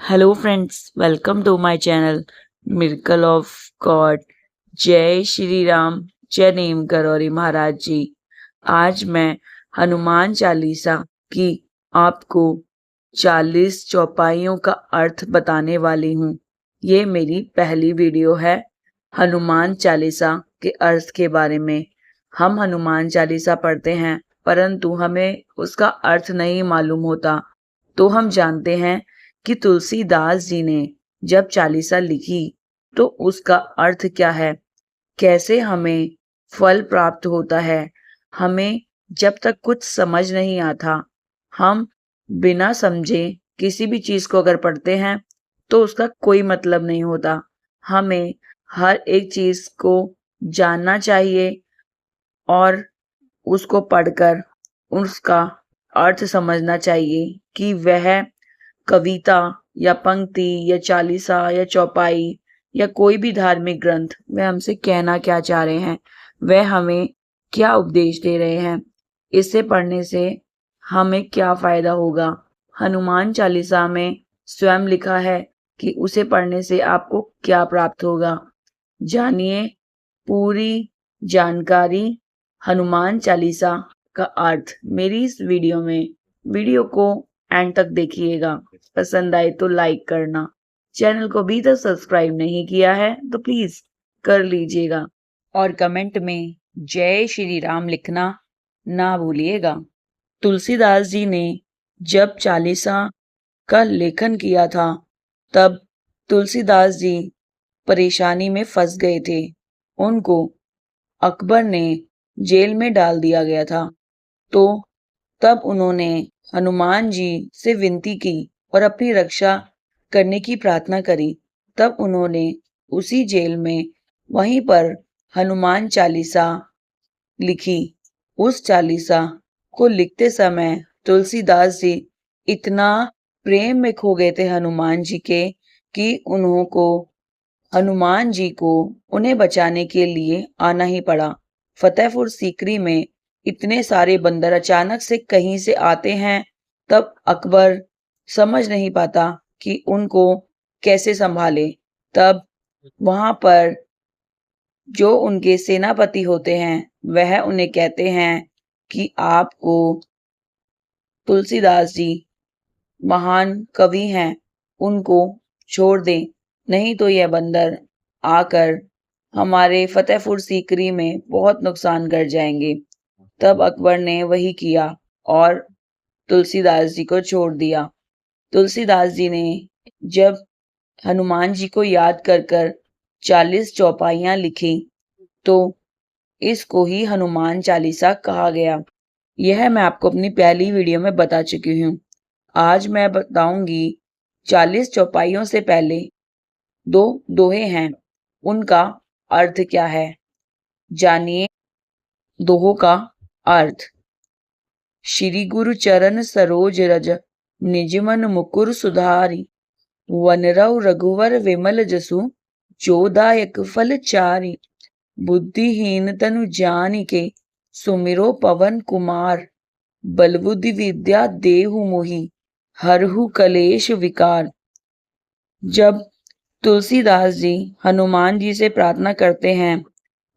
Hello friends, welcome to my channel miracle of God. जय श्री राम, जय नीम करौरी महाराज जी। आज मैं हनुमान चालीसा की आपको 40 चौपाइयों का अर्थ बताने वाली हूँ। ये मेरी पहली वीडियो है हनुमान चालीसा के अर्थ के बारे में। हम हनुमान चालीसा पढ़ते हैं परंतु हमें उसका अर्थ नहीं मालूम होता। तो हम जानते हैं कि तुलसीदास जी ने जब चालीसा लिखी तो उसका अर्थ क्या है, कैसे हमें फल प्राप्त होता है। हमें जब तक कुछ समझ नहीं आता, हम बिना समझे किसी भी चीज को अगर पढ़ते हैं तो उसका कोई मतलब नहीं होता। हमें हर एक चीज को जानना चाहिए और उसको पढ़कर उसका अर्थ समझना चाहिए कि वह कविता या पंक्ति या चालीसा या चौपाई या कोई भी धार्मिक ग्रंथ वह हमसे कहना क्या चाह रहे हैं, वह हमें क्या उपदेश दे रहे हैं, इसे पढ़ने से हमें क्या फायदा होगा। हनुमान चालीसा में स्वयं लिखा है कि उसे पढ़ने से आपको क्या प्राप्त होगा। जानिए पूरी जानकारी हनुमान चालीसा का अर्थ मेरी इस वीडियो में। वीडियो को एंड तक देखिएगा। पसंद आए तो लाइक करना। चैनल को अभी तक सब्सक्राइब नहीं किया है तो प्लीज कर लीजिएगा और कमेंट में जय श्री राम लिखना ना भूलिएगा। तुलसीदास जी ने जब चालीसा का लेखन किया था तब तुलसीदास जी परेशानी में फंस गए थे। उनको अकबर ने जेल में डाल दिया गया था। तो तब उन्होंने हनुमान जी से विनती की और अपनी रक्षा करने की प्रार्थना करी। तब उन्होंने उसी जेल में वहीं पर हनुमान चालीसा लिखी। उस चालीसा को लिखते समय तुलसीदास जी इतना प्रेम में खो गए थे हनुमान जी के कि हनुमान जी को उन्हें बचाने के लिए आना ही पड़ा। फतेहपुर सीकरी में इतने सारे बंदर अचानक से कहीं से आते हैं। तब अकबर समझ नहीं पाता कि उनको कैसे संभाले। तब वहां पर जो उनके सेनापति होते हैं वह उन्हें कहते हैं कि आपको तुलसीदास जी महान कवि हैं, उनको छोड़ दें, नहीं तो यह बंदर आकर हमारे फतेहपुर सीकरी में बहुत नुकसान कर जाएंगे। तब अकबर ने वही किया और तुलसीदास जी को छोड़ दिया। तुलसीदास जी ने जब हनुमान जी को याद कर कर 40 चौपाइयां लिखी तो इसको ही हनुमान चालीसा कहा गया। यह मैं आपको अपनी पहली वीडियो में बता चुकी हूँ। आज मैं बताऊंगी 40 चौपाइयों से पहले 2 दोहे हैं, उनका अर्थ क्या है। जानिए दोहों का अर्थ। श्री गुरु चरण सरोज रज, निज मन मुकुर सुधारी। वनरव रघुवर विमल जसु, जो दायक फल चारि। बुद्धिहीन तनु जानिके, सुमिरो पवन कुमार। बल बुद्धि विद्या देहु मोहि, हरहु कलेश विकार। जब तुलसीदास जी हनुमान जी से प्रार्थना करते हैं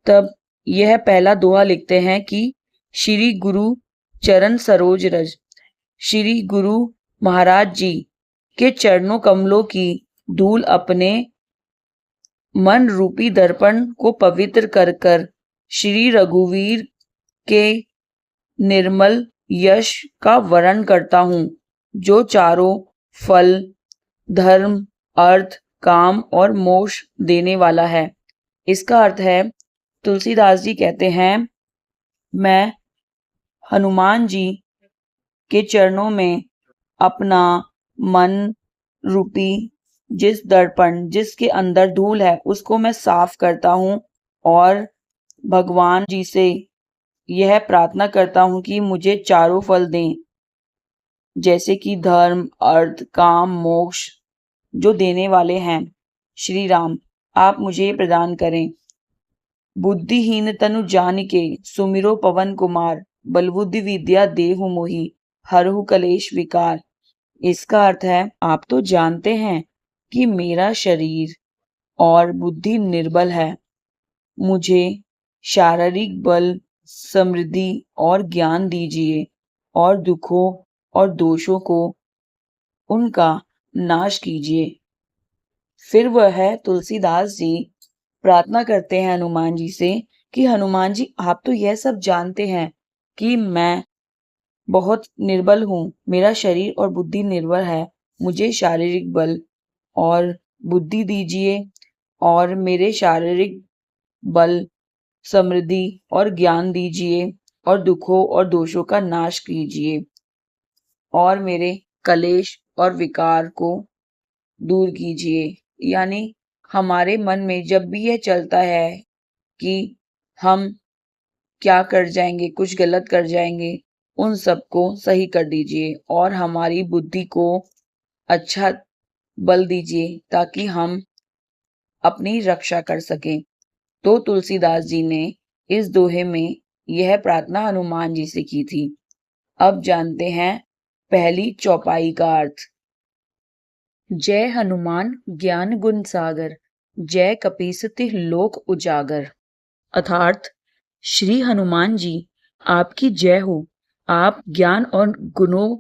तब यह पहला दोहा लिखते हैं कि श्री गुरु चरण सरोज रज। श्री गुरु महाराज जी के चरणों कमलों की धूल अपने मन रूपी दर्पण को पवित्र कर कर श्री रघुवीर के निर्मल यश का वर्ण करता हूँ, जो चारों फल, धर्म, अर्थ, काम और मोक्ष देने वाला है। इसका अर्थ है, तुलसीदास जी कहते हैं, मैं हनुमान जी के चरणों में अपना मन रूपी जिस दर्पण, जिसके अंदर धूल है, उसको मैं साफ करता हूँ और भगवान जी से यह प्रार्थना करता हूँ कि मुझे चारों फल दें, जैसे कि धर्म, अर्थ, काम, मोक्ष जो देने वाले हैं श्री राम, आप मुझे प्रदान करें। बुद्धिहीन तनु जानिके, सुमिरो पवन कुमार। बलबुद्धि विद्या देहु मोहि, हरहु कलेश विकार। इसका अर्थ है आप तो जानते हैं कि मेरा शरीर और बुद्धि निर्बल है। मुझे शारीरिक बल, समृद्धि और ज्ञान दीजिए और दुखों और दोषों को उनका नाश कीजिए। फिर वह तुलसीदास जी प्रार्थना करते हैं हनुमान जी से कि हनुमान जी आप तो यह सब जानते हैं कि मैं बहुत निर्बल हूँ, मेरा शरीर और बुद्धि निर्बल है। मुझे शारीरिक बल और बुद्धि दीजिए और मेरे शारीरिक बल, समृद्धि और ज्ञान दीजिए और दुखों और दोषों का नाश कीजिए और मेरे कलेश और विकार को दूर कीजिए। यानी हमारे मन में जब भी यह चलता है कि हम क्या कर जाएंगे, कुछ गलत कर जाएंगे, उन सबको सही कर दीजिए और हमारी बुद्धि को अच्छा बल दीजिए ताकि हम अपनी रक्षा कर सकें। तो तुलसीदास जी ने इस दोहे में यह प्रार्थना हनुमान जी से की थी। अब जानते हैं पहली चौपाई का अर्थ। जय हनुमान ज्ञान गुण सागर, जय कपीसति लोक उजागर। अर्थात श्री हनुमान जी आपकी जय हो। आप ज्ञान और गुणों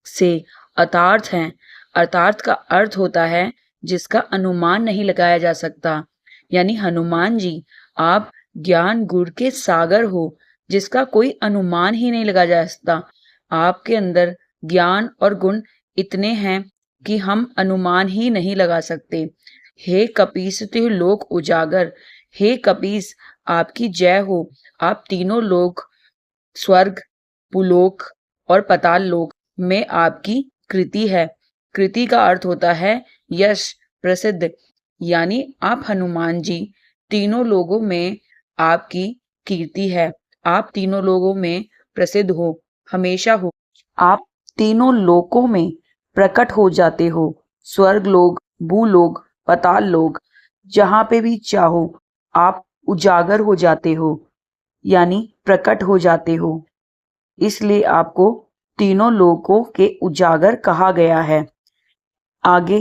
से अतार्थ हैं। अतार्थ का अर्थ होता है जिसका अनुमान नहीं लगाया जा सकता। यानी हनुमान जी आप ज्ञान गुण के सागर हो जिसका कोई अनुमान ही नहीं लगाया जा सकता। आपके अंदर ज्ञान और गुण इतने हैं कि हम अनुमान ही नहीं लगा सकते। हे कपीस तिह लोक उजागर, हे कपीस आपकी जय हो। आप तीनों लोक, स्वर्ग, भूलोक और पाताल लोक में आपकी कृति है। कृति का अर्थ होता है यश, प्रसिद्ध। यानी आप हनुमान जी तीनों लोगों में आपकी कीर्ति है। आप तीनों लोगों में प्रसिद्ध हो, हमेशा हो। आप तीनों लोकों में प्रकट हो जाते हो। स्वर्ग लोक, भूलोक, पाताल लोक, जहां पे भी चाहो आप उजागर हो जाते हो, यानी प्रकट हो जाते हो। इसलिए आपको तीनों लोकों के उजागर कहा गया है। आगे,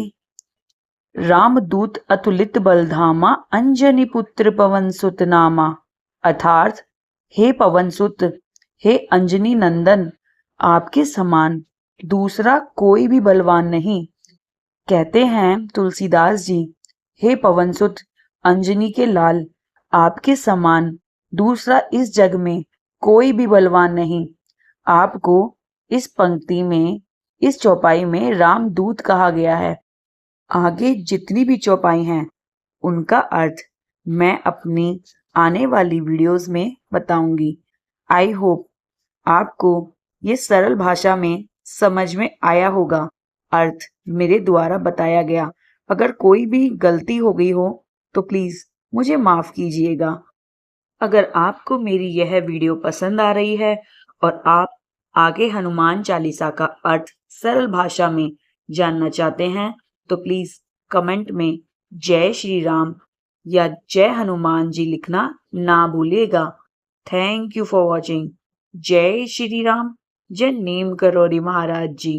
रामदूत अतुलित बलधामा, अंजनी पुत्र पवन सुत नामा। अर्थात हे पवन सुत, हे अंजनी नंदन, आपके समान दूसरा कोई भी बलवान नहीं। कहते हैं तुलसीदास जी, हे पवन सुत, अंजनी के लाल, आपके समान दूसरा इस जग में कोई भी बलवान नहीं। आपको इस पंक्ति में, इस चौपाई में रामदूत कहा गया है। आगे जितनी भी चौपाई हैं उनका अर्थ मैं अपनी आने वाली वीडियोस में बताऊंगी। आई होप आपको ये सरल भाषा में समझ में आया होगा। अर्थ मेरे द्वारा बताया गया। अगर कोई भी गलती हो गई हो तो प्लीज मुझे माफ कीजिएगा। अगर आपको मेरी यह वीडियो पसंद आ रही है और आप आगे हनुमान चालीसा का अर्थ सरल भाषा में जानना चाहते हैं तो प्लीज कमेंट में जय श्री राम या जय हनुमान जी लिखना ना भूलिएगा। Thank you for watching. जय श्री राम, जय नीम करोड़ी महाराज जी।